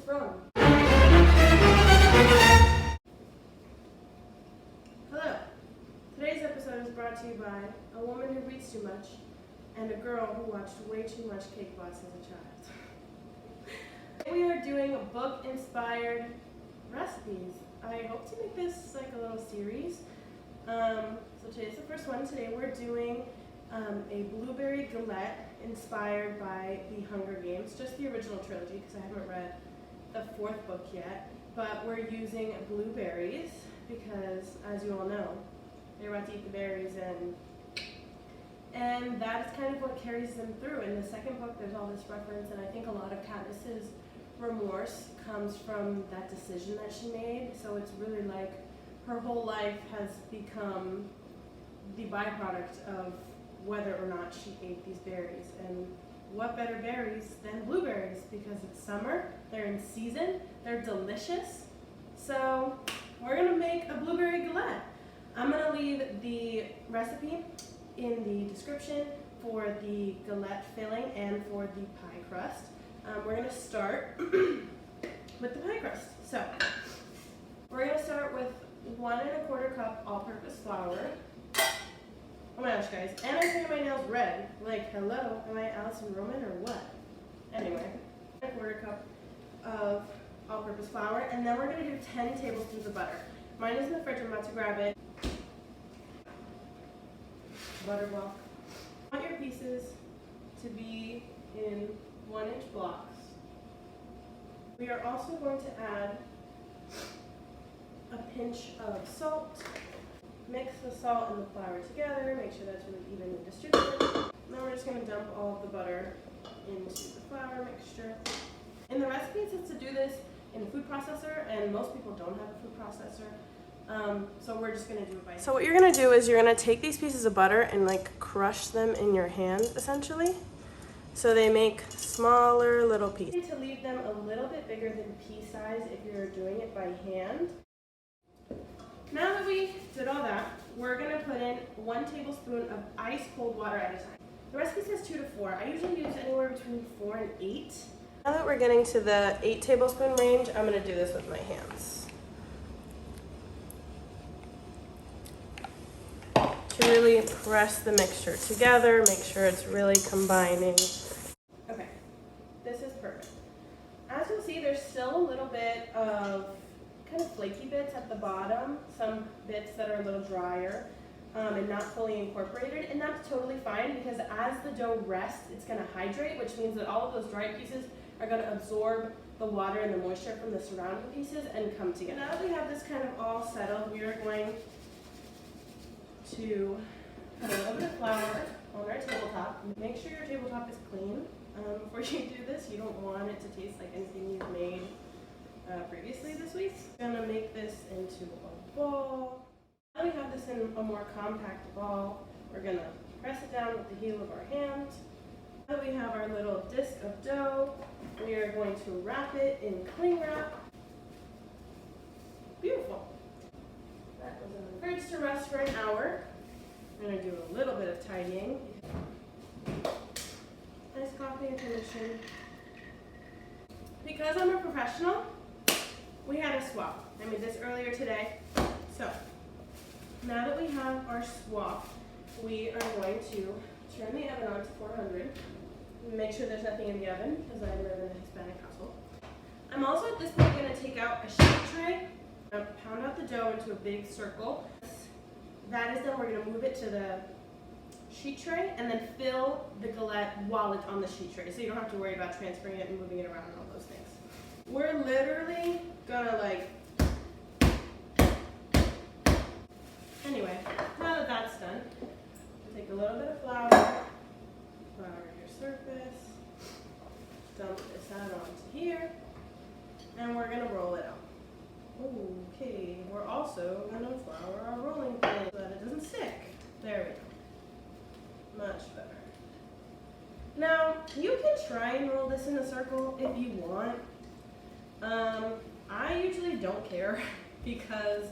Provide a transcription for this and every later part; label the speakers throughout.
Speaker 1: from. Hello. Today's episode is brought to you by a woman who reads too much and a girl who watched way too much Cake Boss as a child. We are doing book-inspired recipes. I hope to make this like a little series. So today's the first one. Today we're doing a blueberry galette inspired by the Hunger Games, just the original trilogy because I haven't read the fourth book yet. But we're using blueberries because, as you all know, they're about to eat the berries, and that is kind of what carries them through. In the second book, there's all this reference, and I think a lot of Katniss's remorse comes from that decision that she made. So it's really like her whole life has become the byproduct of whether or not she ate these berries. And what better berries than blueberries, because it's summer, they're in season, they're delicious. So we're gonna make a blueberry galette. I'm gonna leave the recipe in the description for the galette filling and for the pie crust. We're gonna start with the pie crust. So we're gonna start with 1 1/4 cup all-purpose flour. Oh my gosh, guys, and I'm painting my nails red. Like, hello, am I Allison Roman or what? Anyway, 1 1/4 cup of all-purpose flour, and then we're gonna do 10 tablespoons of butter. Mine is in the fridge, I'm about to grab it. Butter block. I want your pieces to be in 1-inch blocks. We are also going to add a pinch of salt. Mix the salt and the flour together, make sure that's really evenly distributed. Now we're just going to dump all of the butter into the flour mixture. In the recipe it says to do this in a food processor, and most people don't have a food processor. So we're just going to do it by hand. So what you're going to do is you're going to take these pieces of butter and like crush them in your hand essentially. So they make smaller little pieces. You need to leave them a little bit bigger than pea size if you're doing it by hand. Now that we did all that, we're going to put in 1 tablespoon of ice cold water at a time. The recipe says 2 to 4. I usually use anywhere between 4 and 8. Now that we're getting to the 8 tablespoon range, I'm going to do this with my hands. To really press the mixture together, make sure it's really combining. Okay, this is perfect. As you'll see, there's still a little bit of kind of flaky bits at the bottom, some bits that are a little drier and not fully incorporated, and that's totally fine because as the dough rests, it's going to hydrate, which means that all of those dry pieces are going to absorb the water and the moisture from the surrounding pieces and come together. Now that we have this kind of all settled, we are going to put a little bit of flour on our tabletop. Make sure your tabletop is clean before you do this. You don't want it to taste like anything you've made previously this week. I'm going to make this into a ball. Now we have this in a more compact ball. We're going to press it down with the heel of our hand. Now we have our little disc of dough. We are going to wrap it in cling wrap. Beautiful. That goes in the fridge to rest for an hour. I'm going to do a little bit of tidying. Nice coffee and condition. Because I'm a professional, we had a swap. I made this earlier today. So now that we have our swap, we are going to turn the oven on to 400. Make sure there's nothing in the oven because I live in a Hispanic household. I'm also at this point going to take out a sheet tray. I'm going to pound out the dough into a big circle. That is done, we're going to move it to the sheet tray and then fill the galette while it's on the sheet tray, so you don't have to worry about transferring it and moving it around and all those things. We're literally gonna like, anyway, now that that's done, we'll take a little bit of flour your surface, dump this out onto here, and we're gonna roll it out. Okay, we're also gonna flour our rolling pin so that it doesn't stick. There we go. Much better. Now, you can try and roll this in a circle if you want. I usually don't care because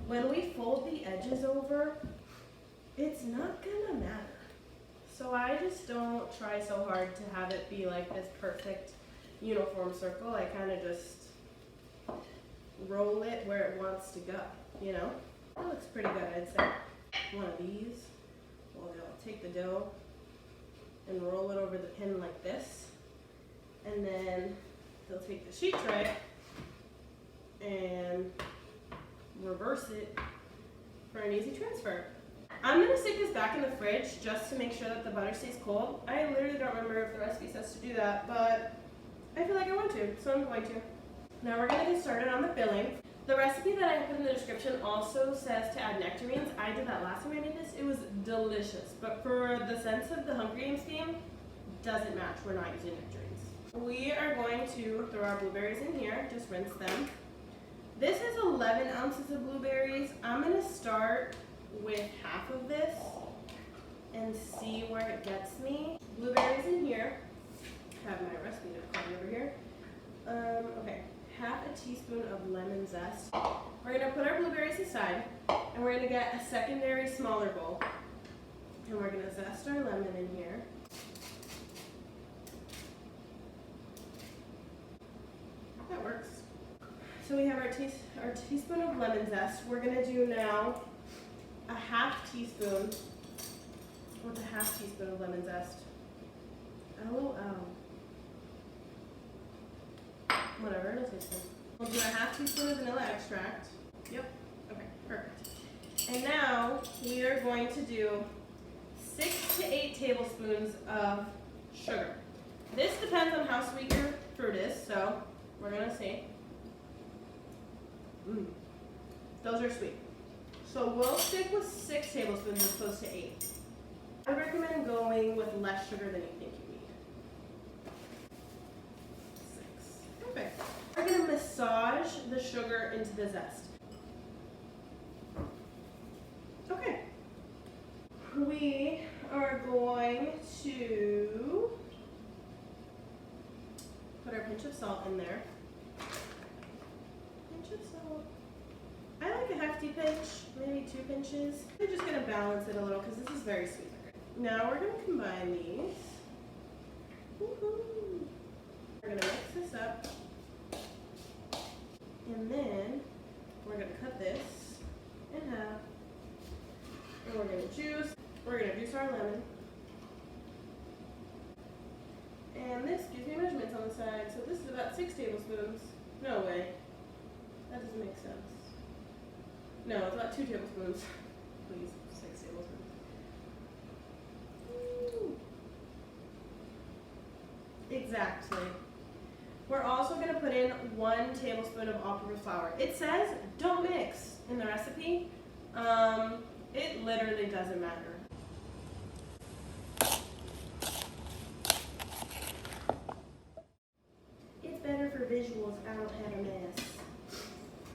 Speaker 1: when we fold the edges over, it's not gonna matter. So I just don't try so hard to have it be like this perfect uniform circle. I kind of just roll it where it wants to go, you know? That looks pretty good, I'd say. One of these, well, I'll take the dough and roll it over the pin like this. And then they'll take the sheet tray and reverse it for an easy transfer. I'm gonna stick this back in the fridge just to make sure that the butter stays cold. I literally don't remember if the recipe says to do that, but I feel like I want to, so I'm going to. Now we're gonna get started on the filling. The recipe that I put in the description also says to add nectarines. I did that last time I made this. It was delicious, but for the sense of the Hunger Games theme, doesn't match. We're not using nectarines. We are going to throw our blueberries in here, just rinse them. This is 11 ounces of blueberries. I'm gonna start with half of this and see where it gets me. Blueberries in here. I have my recipe note copy over here. Okay, half a teaspoon of lemon zest. We're gonna put our blueberries aside and we're gonna get a secondary smaller bowl and we're gonna zest our lemon in here. That works. So we have our teaspoon of lemon zest. We're gonna do now a half teaspoon. What's a half teaspoon of lemon zest? Oh. Whatever, it'll taste good. We'll do a half teaspoon of vanilla extract. Yep. Okay, perfect. And now we are going to do 6 to 8 tablespoons of sugar. This depends on how sweet your fruit is, so we're gonna see. Those are sweet. So we'll stick with 6 tablespoons as opposed to 8. I recommend going with less sugar than you think you need. 6. Perfect. We're going to massage the sugar into the zest. Okay. We are going to put our pinch of salt in there. Pinch of salt. I like a hefty pinch, maybe 2 pinches. I'm just going to balance it a little because this is very sweet. Now we're going to combine these. Woohoo! We're going to mix this up. And then we're going to cut this in half. And we're going to juice our lemon. And this gives me measurements on the side. So this is about 6 tablespoons. No way. That doesn't make sense. No, it's about 2 tablespoons. Please, 6 tablespoons. Ooh. Exactly. We're also going to put in 1 tablespoon of all-purpose flour. It says don't mix in the recipe. It literally doesn't matter. It's better for visuals. I don't have a mess.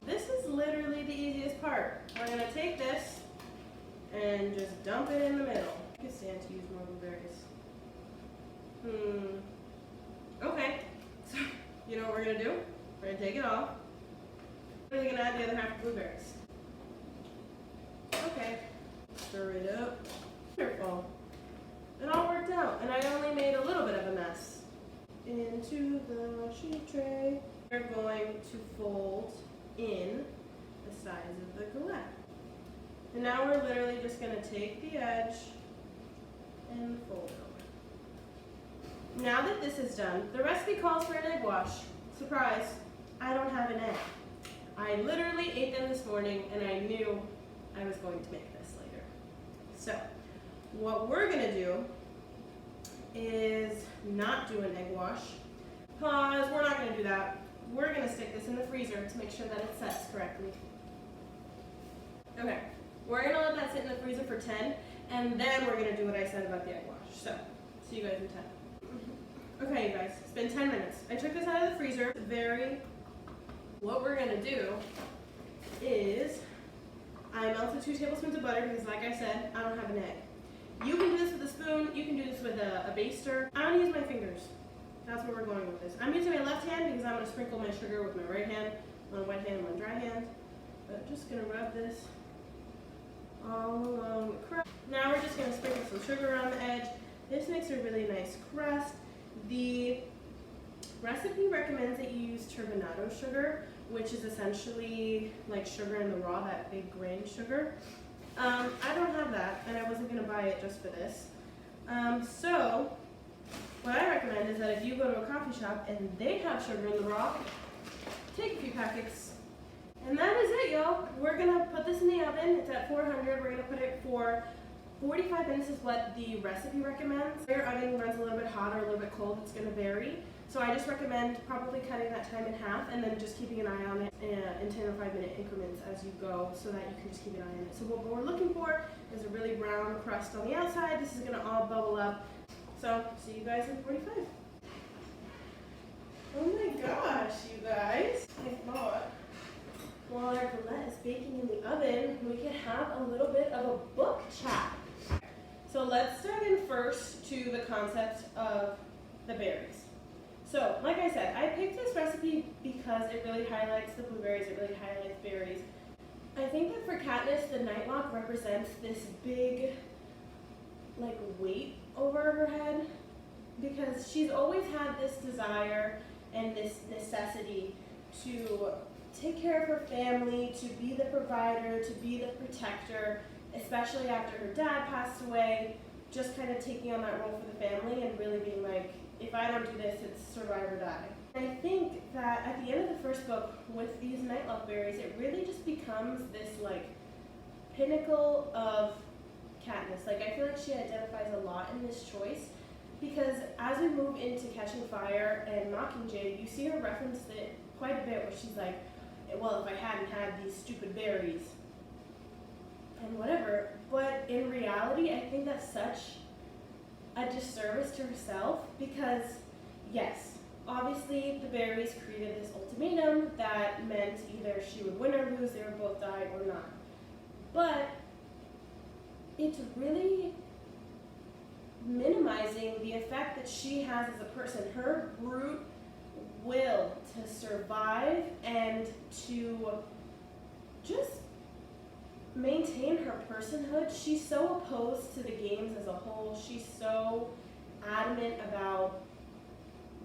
Speaker 1: This is literally the easiest part. We're going to take this and just dump it in the middle. I can stand to use more blueberries. Okay. So, you know what we're going to do? We're going to take it off. We're going to add the other half of blueberries. Okay. Stir it up. Wonderful. It all worked out, and I only made a little bit of a mess. Into the sheet tray. We're going to fold in the size of the galette. And now we're literally just going to take the edge and fold it over. Now that this is done, the recipe calls for an egg wash. Surprise, I don't have an egg. I literally ate them this morning and I knew I was going to make this later. So, what we're going to do is not do an egg wash. Pause, we're not going to do that. We're going to stick this in the freezer to make sure that it sets correctly. Okay, we're going to let that sit in the freezer for 10, and then we're going to do what I said about the egg wash. So, see you guys in 10. Okay, you guys, it's been 10 minutes. I took this out of the freezer. What we're going to do is, I melted 2 tablespoons of butter because, like I said, I don't have an egg. You can do this with a spoon. You can do this with a baster. I'm going to use my fingers. That's where we're going with this. I'm using my left hand because I'm going to sprinkle my sugar with my right hand, one wet hand and one dry hand. But I'm just going to rub this all along the crust. Now we're just going to sprinkle some sugar around the edge. This makes a really nice crust. The recipe recommends that you use turbinado sugar, which is essentially like sugar in the raw, that big grain sugar. I don't have that, and I wasn't going to buy it just for this. So what I recommend is that if you go to a coffee shop and they have sugar in the raw, take a few packets. And that is it, y'all. We're going to put this in the oven. It's at 400. We're going to put it for 45 minutes is what the recipe recommends. If your oven runs a little bit hot or a little bit cold, it's going to vary. So I just recommend probably cutting that time in half and then just keeping an eye on it in 10 or 5 minute increments as you go, so that you can just keep an eye on it. So what we're looking for is a really brown crust on the outside. This is going to all bubble up. So see you guys in 45. Oh my gosh, you guys. I thought while our galette is baking in the oven, we could have a little bit of a book chat. So let's dive in first to the concept of the berries. So, like I said, I picked this recipe because it really highlights the blueberries, it really highlights berries. I think that for Katniss, the nightlock represents this big, like, weight over her head, because she's always had this desire and this necessity to take care of her family, to be the provider, to be the protector, especially after her dad passed away, just kind of taking on that role for the family and really being like, if I don't do this, it's survive or die. And I think that at the end of the first book, with these nightlock berries, it really just becomes this like pinnacle of Katniss. Like, I feel like she identifies a lot in this choice, because as we move into Catching Fire and Mockingjay, you see her reference it quite a bit, where she's like, well, if I hadn't had these stupid berries and whatever. But in reality, I think that's such a disservice to herself, because yes, obviously the berries created this ultimatum that meant either she would win or lose, they would both die or not. But it's really minimizing the effect that she has as a person. Her brute will to survive and to just maintain her personhood. She's so opposed to the games as a whole. She's so adamant about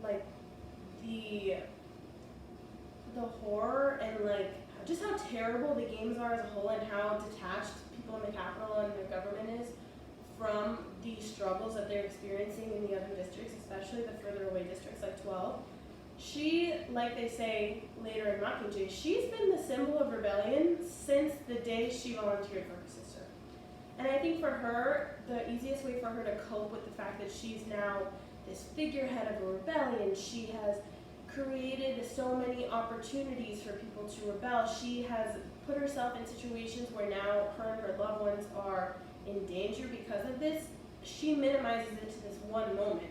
Speaker 1: like the horror and like just how terrible the games are as a whole, and how detached people in the Capitol and their government is from the struggles that they're experiencing in the other districts, especially the further away districts like 12. She, like they say later in Mockingjay, she's been the symbol of rebellion since the day she volunteered for her sister. And I think for her, the easiest way for her to cope with the fact that she's now this figurehead of a rebellion, she has created so many opportunities for people to rebel. She has put herself in situations where now her and her loved ones are in danger because of this. She minimizes it to this one moment.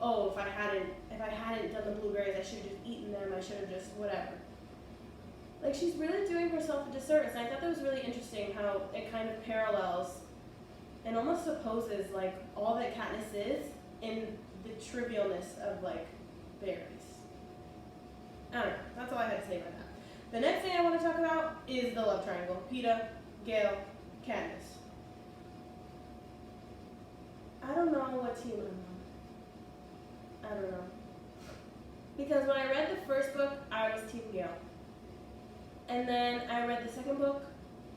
Speaker 1: Oh, if I hadn't done the blueberries, I should have just eaten them, I should have just whatever. Like, she's really doing herself a disservice. And I thought that was really interesting how it kind of parallels and almost opposes like all that Katniss is in the trivialness of like berries. I don't know, that's all I had to say about that. The next thing I want to talk about is the love triangle. Peeta, Gale, Katniss. I don't know what team I'm on. I don't know. Because when I read the first book, I was Team Gale. And then I read the second book,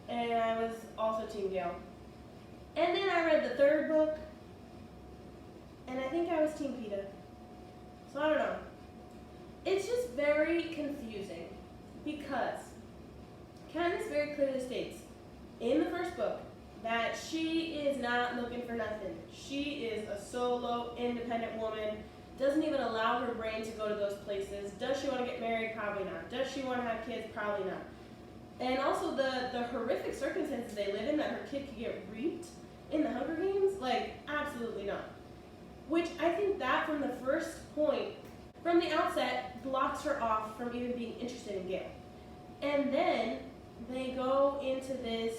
Speaker 1: and I was also Team Gale. And then I read the third book, and I think I was Team Peeta. So I don't know. It's just very confusing, because Katniss very clearly states in the first book that she is not looking for nothing. She is a solo, independent woman. Doesn't even allow her brain to go to those places. Does she want to get married? Probably not. Does she want to have kids? Probably not. And also the horrific circumstances they live in, that her kid could get raped in the Hunger Games, like, absolutely not. Which I think that from the first point, from the outset, blocks her off from even being interested in Gale. And then they go into this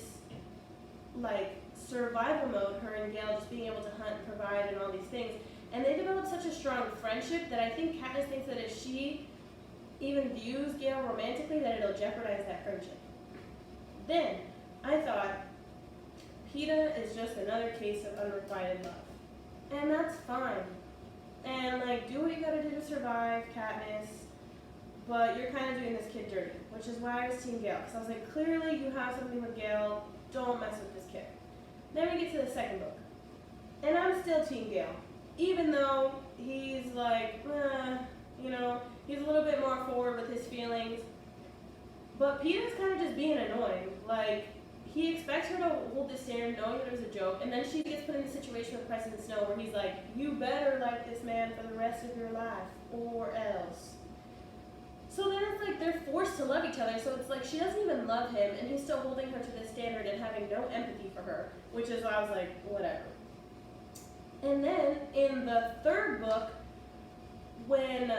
Speaker 1: like survival mode, her and Gale just being able to hunt and provide and all these things. And they develop such a strong friendship that I think Katniss thinks that if she even views Gale romantically, that it'll jeopardize that friendship. Then I thought, Peeta is just another case of unrequited love. And that's fine. And like, do what you gotta do to survive. survive, Katniss, but you're kind of doing this kid dirty, which is why I was Team Gale, because I was like, clearly you have something with Gale, don't mess with this kid. Then we get to the second book, and I'm still Team Gale, even though he's like, you know, he's a little bit more forward with his feelings, but Peeta's kind of just being annoying. Like, he expects her to hold this standard knowing that it was a joke, and then she gets put in a situation with President Snow where he's like, you better like this man for the rest of your life, or else. So then it's like they're forced to love each other, so it's like she doesn't even love him, and he's still holding her to this standard and having no empathy for her, which is why I was like, whatever. And then in the third book, when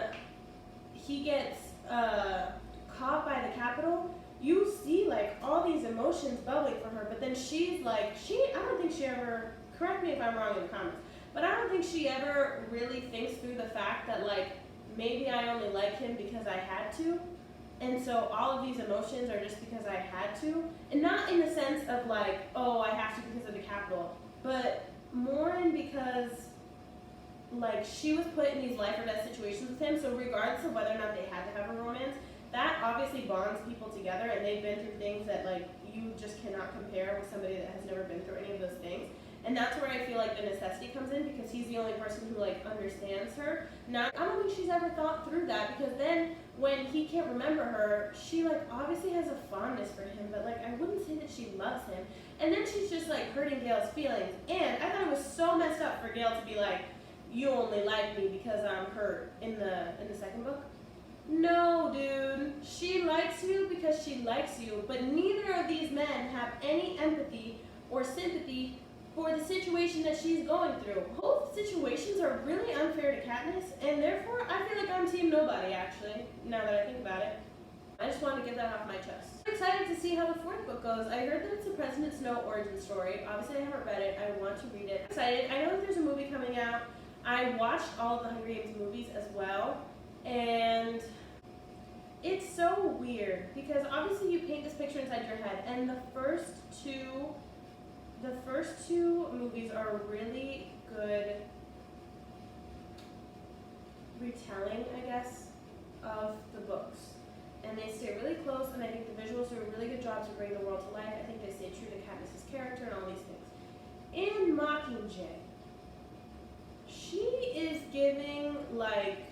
Speaker 1: he gets caught by the Capitol, you see like all these emotions bubbling for her, but then she's like, I don't think she ever, correct me if I'm wrong in the comments, but I don't think she ever really thinks through the fact that like, maybe I only like him because I had to, and so all of these emotions are just because I had to, and not in the sense of like, oh, I have to because of the Capitol, but more in because like she was put in these life or death situations with him, so regardless of whether or not they had to have a romance, that obviously bonds people together, and they've been through things that like you just cannot compare with somebody that has never been through any of those things. And that's where I feel like the necessity comes in, because he's the only person who like understands her. I don't think she's ever thought through that, because then when he can't remember her, she like obviously has a fondness for him, but like I wouldn't say that she loves him. And then she's just like hurting Gale's feelings. And I thought it was so messed up for Gale to be like, you only like me because I'm hurt in the second book. No, dude. She likes you because she likes you, but neither of these men have any empathy or sympathy for the situation that she's going through. Both situations are really unfair to Katniss, and therefore I feel like I'm Team Nobody, actually, now that I think about it. I just wanted to get that off my chest. I'm excited to see how the fourth book goes. I heard that it's a President Snow origin story. Obviously I haven't read it. I want to read it. I'm excited. I know that there's a movie coming out. I watched all of the Hunger Games movies as well, and it's so weird because obviously you paint this picture inside your head, and the first two movies are really good retelling, I guess, of the books. And they stay really close, and I think the visuals do a really good job to bring the world to life. I think they stay true to Katniss's character and all these things. In Mockingjay, she is giving like,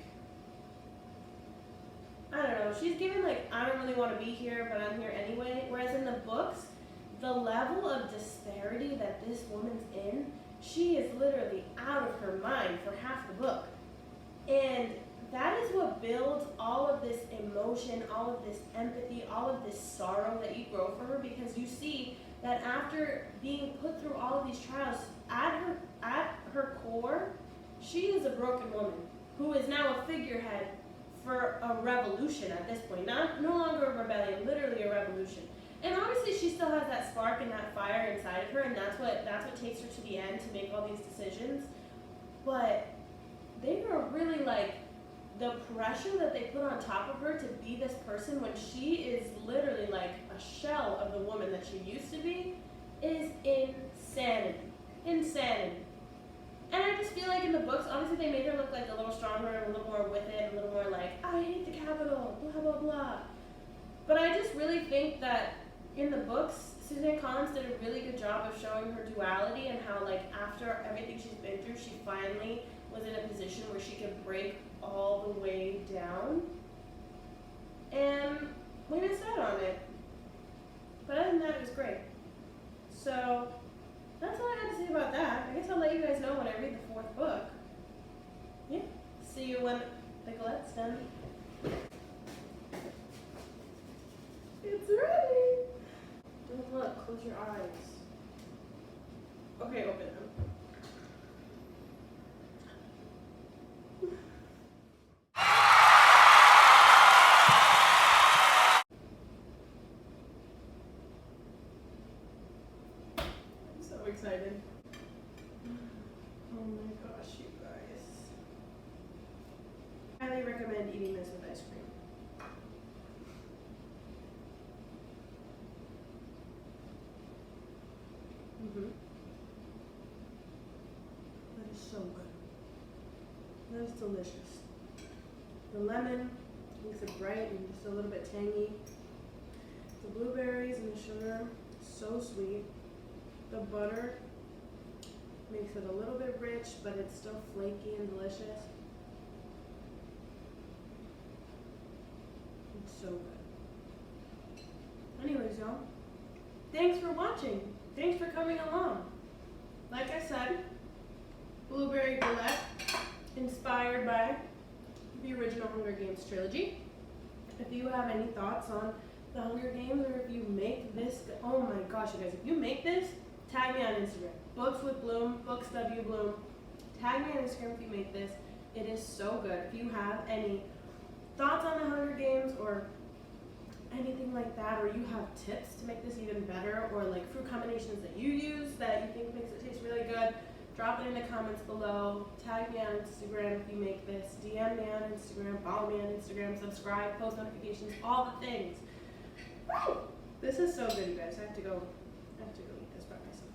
Speaker 1: I don't know, she's giving like, I don't really want to be here, but I'm here anyway. Whereas in the books, the level of disparity that this woman's in, she is literally out of her mind for half the book. And that is what builds all of this emotion, all of this empathy, all of this sorrow that you grow for her, because you see that after being put through all of these trials, at her core, she is a broken woman who is now a figurehead for a revolution at this point. No longer a rebellion, literally a revolution. And obviously she still has that spark and that fire inside of her, and that's what takes her to the end to make all these decisions. But they were really like, the pressure that they put on top of her to be this person when she is literally like a shell of the woman that she used to be is insanity. Insanity. And I just feel like in the books, obviously they made her look like a little stronger and a little more with it, a little more like, I hate the Capitol, blah, blah, blah. But I just really think that in the books, Suzanne Collins did a really good job of showing her duality and how like after everything she's been through, she finally was in a position where she could break all the way down. And we missed out on it. But other than that, it was great. So that's all I have to say about that. I guess I'll let you guys know when I read the fourth book. Yeah. See you when the galette's done. It's ready. Don't look. Close your eyes. Okay, open them. Excited. Oh my gosh, you guys. I highly recommend eating this with ice cream. That is so good. That is delicious. The lemon makes it bright and just a little bit tangy. The blueberries and the sugar, so sweet. The butter makes it a little bit rich, but it's still flaky and delicious. It's so good. Anyways, y'all, thanks for watching. Thanks for coming along. Like I said, blueberry galette, inspired by the original Hunger Games trilogy. If you have any thoughts on the Hunger Games, or if you make this, oh my gosh, you guys, if you make this, tag me on Instagram. Books with Bloom, Books W Bloom. Tag me on Instagram if you make this. It is so good. If you have any thoughts on the Hunger Games or anything like that, or you have tips to make this even better, or like fruit combinations that you use that you think makes it taste really good, drop it in the comments below. Tag me on Instagram if you make this. DM me on Instagram, follow me on Instagram, subscribe, post notifications, all the things. Woo! This is so good, you guys. I have to go eat this by myself.